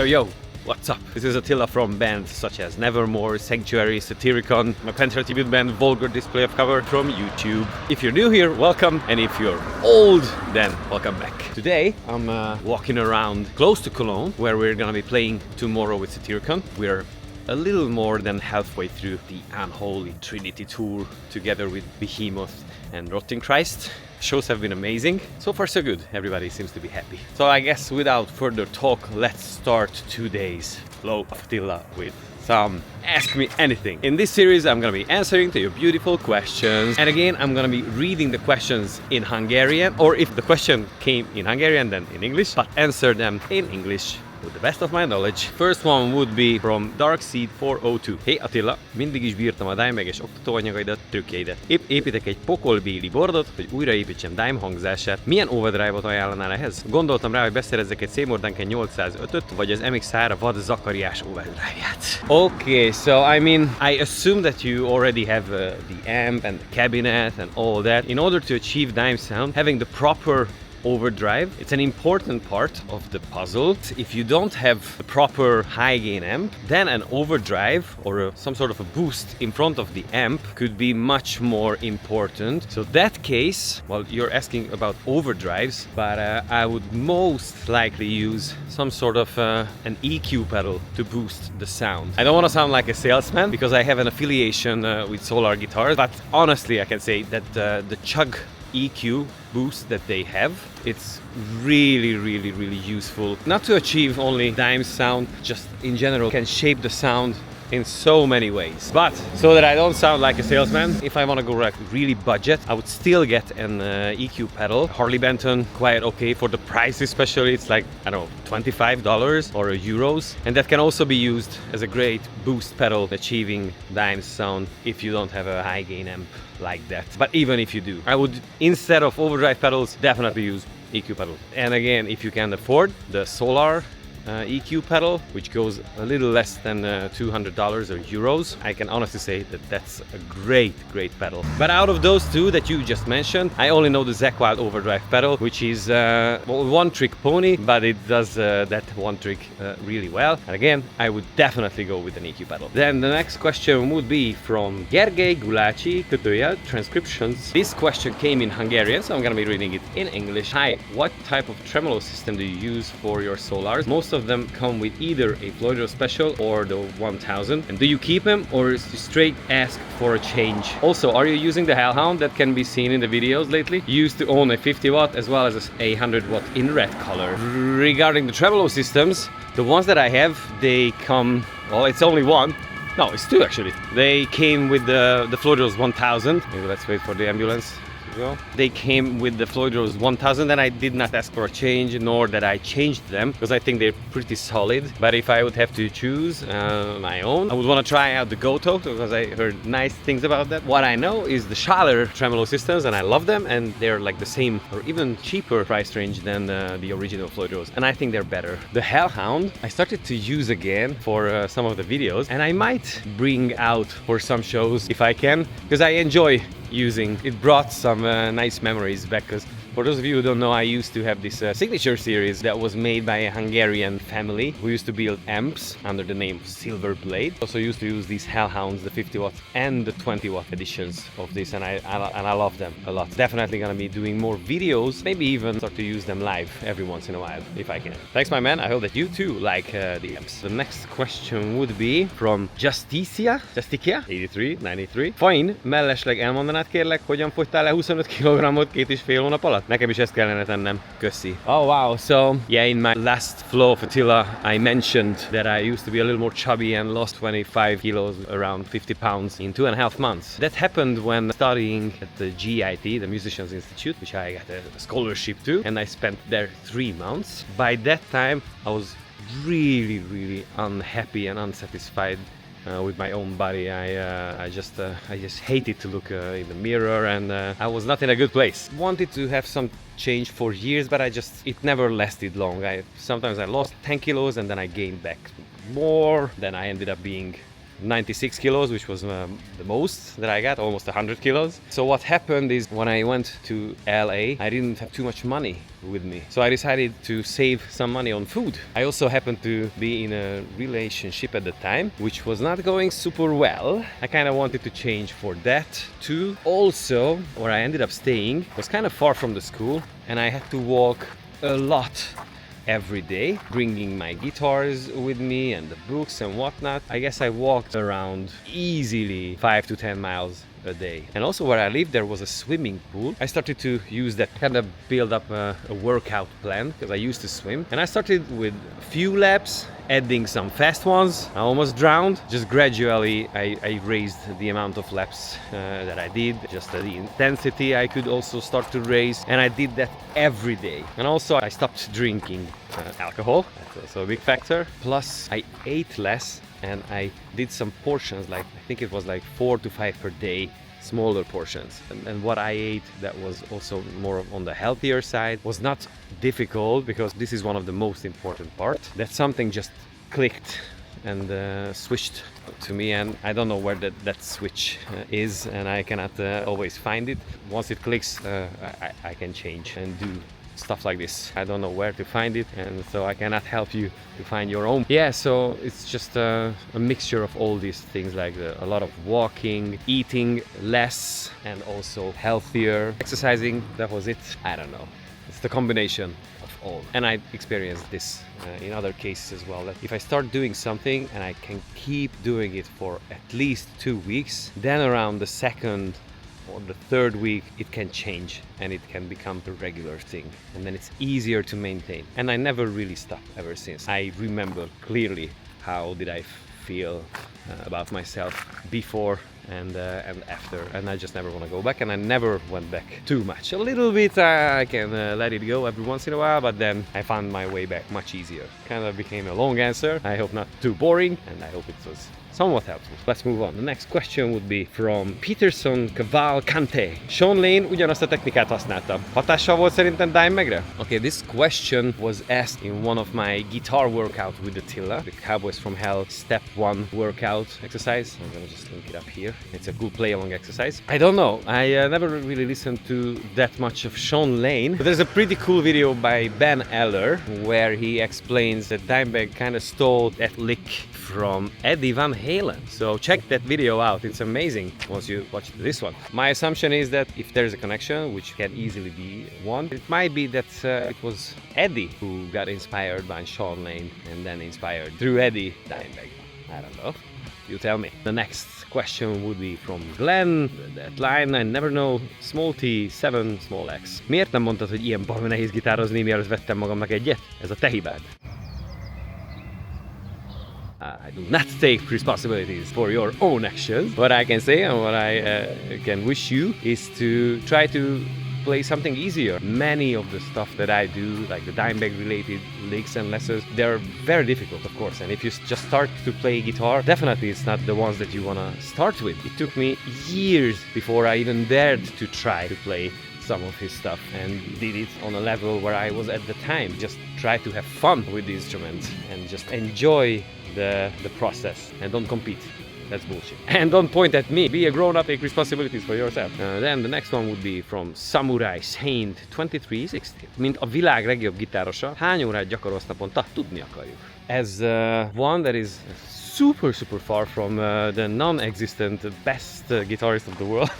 Yo, what's up? This is Attila from bands such as Nevermore, Sanctuary, Satyricon, my Panther tribute band Vulgar Display of Cover from YouTube. If you're new here, welcome, and if you're old, then welcome back. Today I'm walking around close to Cologne, where we're gonna be playing tomorrow with Satyricon. We're a little more than halfway through the Unholy Trinity tour together with Behemoth and Rotting Christ. Shows have been amazing. So far so good, everybody seems to be happy. So I guess without further talk, let's start today's flow of Attila with some Ask Me Anything. In this series I'm gonna be answering to your beautiful questions, and again I'm gonna be reading the questions in Hungarian, or if the question came in Hungarian then in English, but answer them in English with the best of my knowledge. First one would be from 𝗦cie𝗰𝗶𝗹𝗠𝗲. Hey Attila, mindig is bírtam a Dimebag-es oktatóanyagaidat, trükjeidet. Épp építek egy pokolbéli bordot, hogy újraépítsem Dime hangzását. Milyen overdrive-ot ajánlanál ehhez? Gondoltam rá, hogy beszerezzek egy 𝗦cie𝗰𝗶 𝗏𝗏𝗏805-öt, vagy az MX3 𝗏𝗏𝗏𝗏𝗏𝗏𝗏𝗏 overdrive-ját. Okay, so I mean, I assume that you already have the amp and the cabinet and all that. In order to achieve Dime sound, having the proper overdrive, it's an important part of the puzzle. If you don't have a proper high gain amp, then an overdrive or some sort of a boost in front of the amp could be much more important. So that case, well, you're asking about overdrives, but I would most likely use some sort of an EQ pedal to boost the sound. I don't want to sound like a salesman because I have an affiliation with Solar guitars, but honestly I can say that the Chug EQ boost that they have, it's really useful, not to achieve only Dime sound, just in general can shape the sound in so many ways. But so that I don't sound like a salesman, if I want to go like really budget, I would still get an EQ pedal. Harley Benton, quite okay for the price especially. It's like, I don't know, $25 or euros, and that can also be used as a great boost pedal achieving Dime sound if you don't have a high gain amp like that. But even if you do, I would, instead of overdrive pedals, definitely use EQ pedal. And again, if you can afford the Solar EQ pedal, which goes a little less than $200 or euros, I can honestly say that that's a great pedal. But out of those two that you just mentioned, I only know the Zakk Wylde overdrive pedal, which is one trick pony, but it does that one trick really well. And again, I would definitely go with an EQ pedal. Then the next question would be from 𝗦cie𝗰𝗶𝗏 transcriptions. This question came in Hungarian, so I'm gonna be reading it in English. Hi, what type of tremolo system do you use for your Solars? Most of them come with either a Floydress Special or the 1000. And do you keep them or is you straight ask for a change? Also, are you using the Hellhound that can be seen in the videos lately? You used to own a 50 watt as well as a 100 watt in red color. Regarding the tremolo systems, the ones that I have, they come, well, it's only one. No, it's two actually. They came with the Floydress 1000. Maybe let's wait for the ambulance. They came with the Floydress 1000, and I did not ask for a change, nor that I changed them, because I think they're pretty solid. But if I would have to choose my own, I would want to try out the Goto, because I heard nice things about that. What I know is the Schaller tremolo systems, and I love them, and they're like the same or even cheaper price range than the original Floydress, and I think they're better. The Hellhound I started to use again for some of the videos, and I might bring out for some shows if I can, because I enjoy using it. Brought some nice memories back, because for those of you who don't know, I used to have this signature series that was made by a Hungarian family who used to build amps under the name Silverblade. Also used to use these Hellhounds, the 50 watt and the 20 watt editions of this, and I love them a lot. Definitely gonna be doing more videos, maybe even start to use them live every once in a while if I can. Thanks my man, I hope that you too like the amps. The next question would be from 𝗦cie𝗰𝗶𝗏8393. Fine, mellesleg elmondanád kérlek, hogyan fogytál le 25 kg 2,5 hónap alatt? Nekem is ezt kellene tennem. Köszi. Oh wow, so yeah, in my last flow of Attila, I mentioned that I used to be a little more chubby and lost 25 kilos, around 50 pounds in 2.5 months. That happened when studying at the GIT, the Musicians Institute, which I got a scholarship to, and I spent there 3 months. By that time, I was really unhappy and unsatisfied with my own body. I just hated to look in the mirror, and I was not in a good place. Wanted to have some change for years, but it never lasted long. Sometimes I lost 10 kilos and then I gained back more. Then I ended up being 96 kilos, which was the most that I got, almost 100 kilos. So what happened is when I went to LA, I didn't have too much money with me. So I decided to save some money on food. I also happened to be in a relationship at the time, which was not going super well. I kind of wanted to change for that too. Also, where I ended up staying was kind of far from the school, and I had to walk a lot every day, bringing my guitars with me and the books and whatnot. I guess I walked around easily 5 to 10 miles a day. And also where I lived, there was a swimming pool. I started to use that, kind of build up a workout plan, because I used to swim. And I started with a few laps, adding some fast ones. I almost drowned. Just gradually I raised the amount of laps that I did, just the intensity I could also start to raise, and I did that every day. And also I stopped drinking alcohol. That's also a big factor. Plus I ate less, and I did some portions, like I think it was like 4 to 5 per day, smaller portions. And what I ate that was also more on the healthier side was not difficult, because this is one of the most important parts. That something just clicked and switched to me, and I don't know where that switch is, and I cannot always find it. Once it clicks, I can change and do stuff like this. I don't know where to find it, and so I cannot help you to find your own. Yeah, so it's just a mixture of all these things, like a lot of walking, eating less, and also healthier, exercising. That was it. I don't know. It's the combination of all. And I experienced this in other cases as well, that if I start doing something and I can keep doing it for at least 2 weeks, then around the second or the third week it can change and it can become a regular thing, and then it's easier to maintain. And I never really stopped ever since. I remember clearly how did I feel about myself before and after, and I just never want to go back, and I never went back too much. A little bit I can let it go every once in a while, but then I found my way back much easier. Kind of became a long answer. I hope not too boring, and I hope it was somewhat helpful. Let's move on. The next question would be from 𝗦cije𝗰𝗶𝗹 Shawn Lane ugyanazt a technikát használta. Hatással volt szerintem Dimebagre? Okay, this question was asked in one of my guitar workout with Attila, the Cowboys from Hell Step 1 workout exercise. I'm gonna just link it up here. It's a good play-along exercise. I don't know. I never really listened to that much of Shawn Lane, but there's a pretty cool video by Ben Eller where he explains that Dimebag kind of stole that lick from Eddie Van Halen. So check that video out, it's amazing once you watch this one. My assumption is that if there's a connection, which can easily be one, it might be that it was Eddie who got inspired by Shawn Lane and then inspired through Eddie Dimebag. I don't know, you tell me. The next question would be from Glenn. That line, I never know, 𝗦cie𝗰𝗶𝗹. Miért nem mondtad, hogy ilyen baromi nehéz gitározni, mielőtt vettem magamnak egyet? Ez a te hibád. I do not take responsibilities for your own actions. What I can say and what I can wish you is to try to play something easier. Many of the stuff that I do, like the Dimebag related licks and lessons, they're very difficult, of course. And if you just start to play guitar, definitely it's not the ones that you want to start with. It took me years before I even dared to try to play some of his stuff, and did it on a level where I was at the time. Just try to have fun with the instrument and just enjoy the process, and don't compete. That's bullshit. And don't point at me. Be a grown-up, take responsibilities for yourself. Then the next one would be from 𝗦cie𝗰𝗶𝗹2360. Mint a világ legjobb gitárosa, hány órát gyakorolsz naponta? Tudni akarjuk. As one that is super far from the non-existent best guitarist of the world.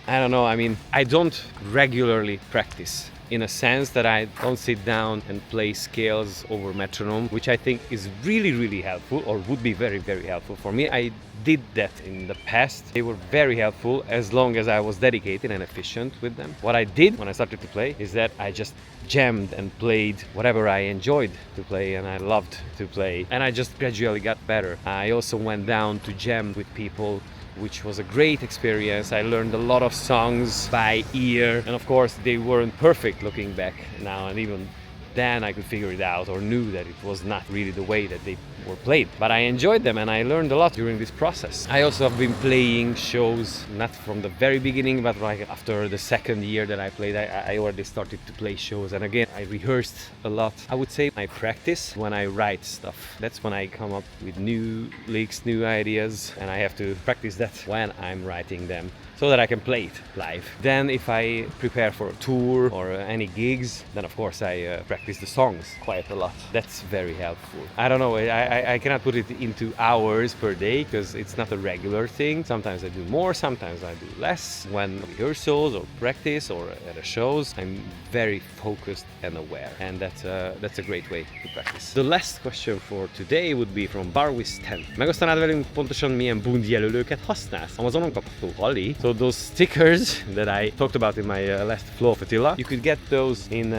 I don't know, I mean, I don't regularly practice, in a sense that I don't sit down and play scales over metronome, which I think is really helpful, or would be very helpful for me. I did that in the past. They were very helpful as long as I was dedicated and efficient with them. What I did when I started to play is that I just jammed and played whatever I enjoyed to play and I loved to play, and I just gradually got better. I also went down to jam with people, which was a great experience. I learned a lot of songs by ear, and of course they weren't perfect looking back now, and even then I could figure it out or knew that it was not really the way that they were played. But I enjoyed them and I learned a lot during this process. I also have been playing shows, not from the very beginning, but like after the second year that I played, I already started to play shows. And again, I rehearsed a lot. I would say I practice when I write stuff. That's when I come up with new licks, new ideas, and I have to practice that when I'm writing them, so that I can play it live. Then if I prepare for a tour or any gigs, then of course I practice the songs quite a lot. That's very helpful. I don't know, I cannot put it into hours per day because it's not a regular thing. Sometimes I do more, sometimes I do less. When rehearsals or practice or at a shows, I'm very focused and aware, and that's a great way to practice. The last question for today would be from 𝗦cie𝗰𝗶𝗹. Megosztanád velünk pontosan milyen bundjelölőket használsz? Amazonon kapható, halli? So those stickers that I talked about in my last flow of Attila, you could get those in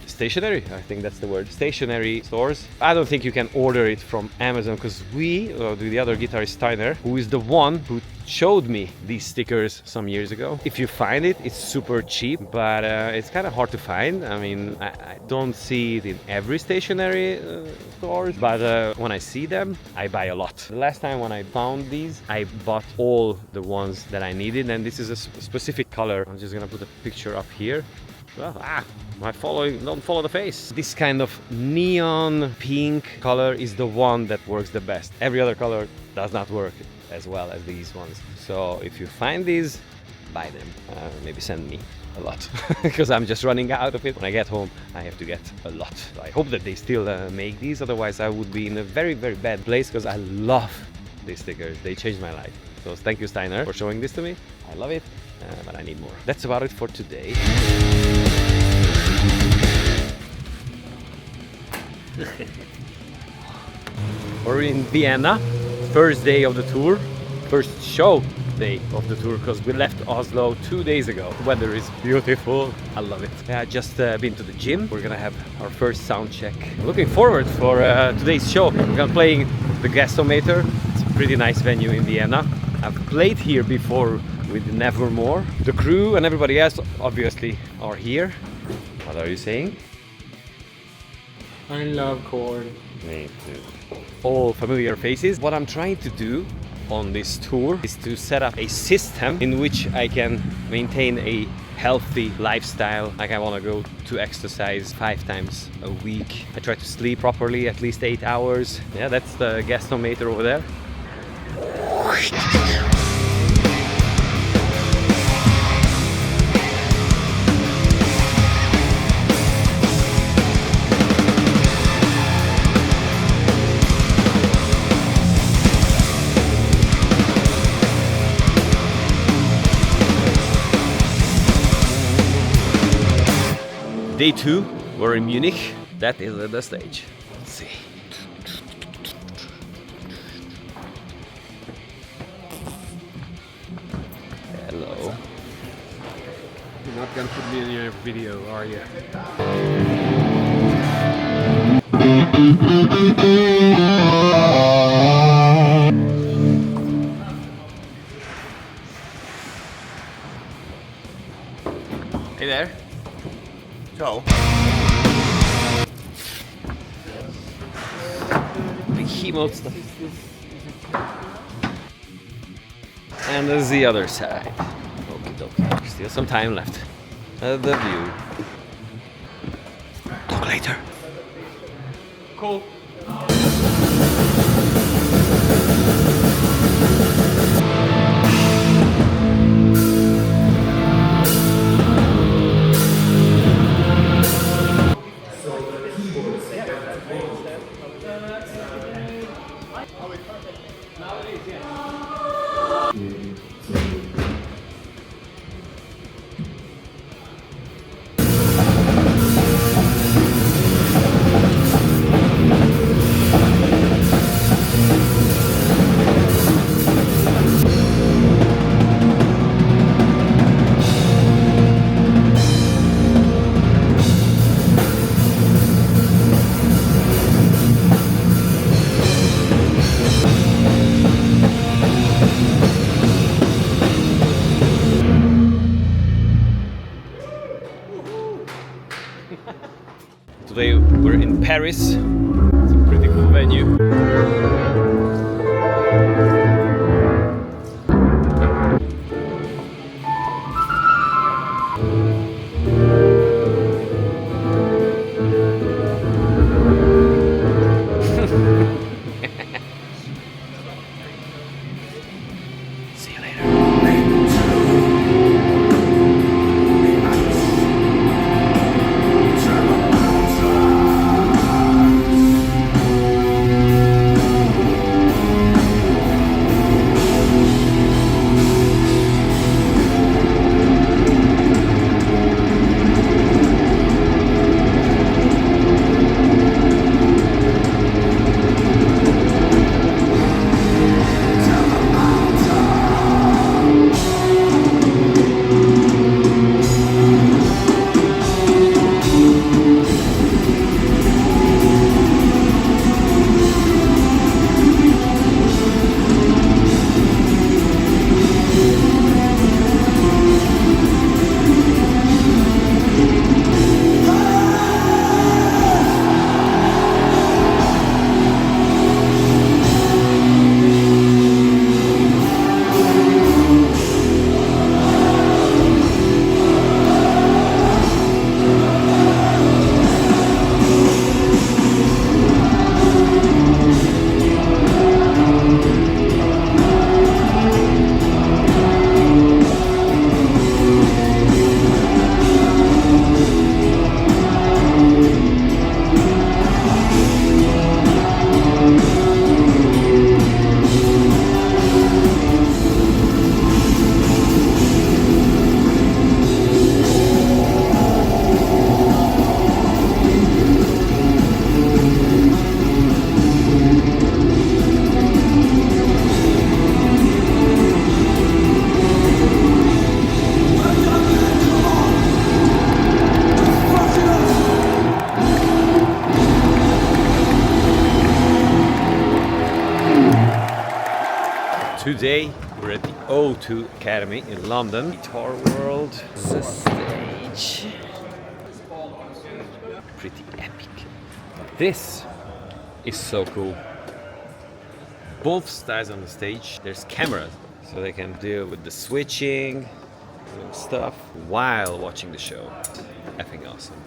stationery, I think that's the word, stationery stores. I don't think you can order it from Amazon because the other guitarist Steiner, who is the one who showed me these stickers some years ago. If you find it, it's super cheap, but it's kind of hard to find. I mean, I don't see it in every stationery store, but when I see them, I buy a lot. The last time when I found these, I bought all the ones that I needed, and this is a specific color. I'm just gonna put a picture up here. Well, don't follow the face. This kind of neon pink color is the one that works the best. Every other color does not work as well as these ones. So if you find these, buy them. Maybe send me a lot because I'm just running out of it. When I get home, I have to get a lot. So I hope that they still make these, otherwise I would be in a very, very bad place because I love these stickers. They changed my life. So thank you, Steiner, for showing this to me. I love it, but I need more. That's about it for today. We're in Vienna, first day of the tour, first show day of the tour, because we left Oslo 2 days ago. The weather is beautiful, I love it. I just been to the gym. We're gonna have our first sound check. Looking forward for today's show. We're gonna play the 𝗦cie𝗰𝗶𝗹. It's a pretty nice venue in Vienna. I've played here before with Nevermore. The crew and everybody else obviously are here. What are you saying? I love corn. Me too. All familiar faces. What I'm trying to do on this tour is to set up a system in which I can maintain a healthy lifestyle. Like I want to go to exercise 5 times a week. I try to sleep properly, at least 8 hours. Yeah, that's the 𝗦cie𝗰𝗶𝗹 over there. Day 2, we're in Munich. That is the stage. Let's see. Hello. You're not gonna put me in your video, are you? Hey there. Ciao. Behemoth stuff. And there's the other side. Okie dokie. Still some time left. The view. Talk later. Cool. We're in Paris. It's a pretty cool venue. See you later. Today we're at the O2 Academy in London. Guitar World, the stage. Pretty epic. This is so cool. Both styles on the stage. There's cameras, so they can deal with the switching and stuff while watching the show. Effing awesome.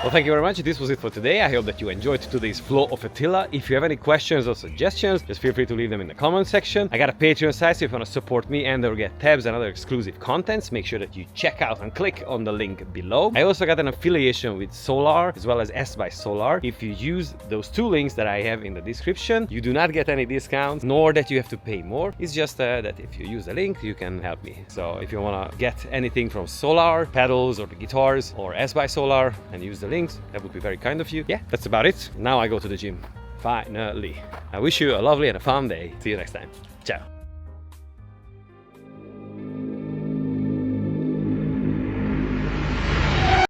Well, thank you very much. This was it for today. I hope that you enjoyed today's flow of Attila. If you have any questions or suggestions, just feel free to leave them in the comment section. I got a Patreon site, so if you want to support me and or get tabs and other exclusive contents, make sure that you check out and click on the link below. I also got an affiliation with Solar as well as 𝗦cie𝗰𝗶𝗹. If you use those two links that I have in the description, you do not get any discounts, nor that you have to pay more. It's just that if you use the link, you can help me. So if you want to get anything from Solar, pedals or the guitars, or 𝗦cie𝗰𝗶𝗹 and use the links, that would be very kind of you. Yeah, that's about it. Now I go to the gym. Finally. I wish you a lovely and a fun day. See you next time. Ciao.